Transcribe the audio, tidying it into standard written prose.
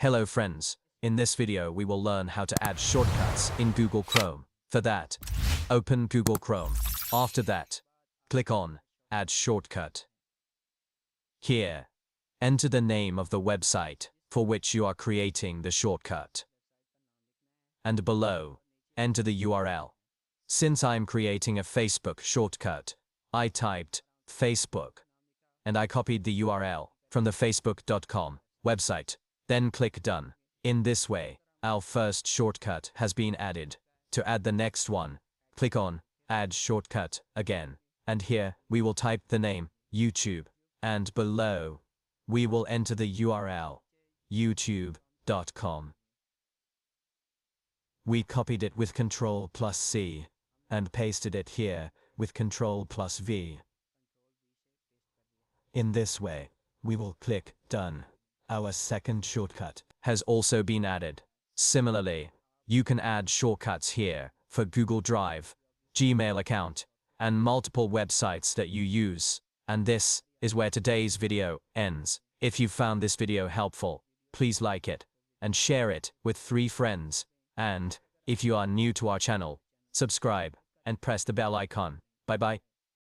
Hello friends, in this video we will learn how to add shortcuts in Google Chrome. For that, open Google Chrome. After that, click on Add Shortcut. Here, enter the name of the website for which you are creating the shortcut. And below, enter the URL. Since I'm creating a Facebook shortcut, I typed Facebook, and I copied the URL from the facebook.com website. Then click Done. In this way, our first shortcut has been added. To add the next one, click on Add Shortcut again. And here, we will type the name, YouTube. And below, we will enter the URL, youtube.com. We copied it with Ctrl+C and pasted it here with Ctrl+V. In this way, we will click Done. Our second shortcut has also been added. Similarly, you can add shortcuts here for Google Drive, Gmail account, and multiple websites that you use. And this is where today's video ends. If you found this video helpful, please like it and share it with 3 friends. And if you are new to our channel, subscribe and press the bell icon. Bye bye.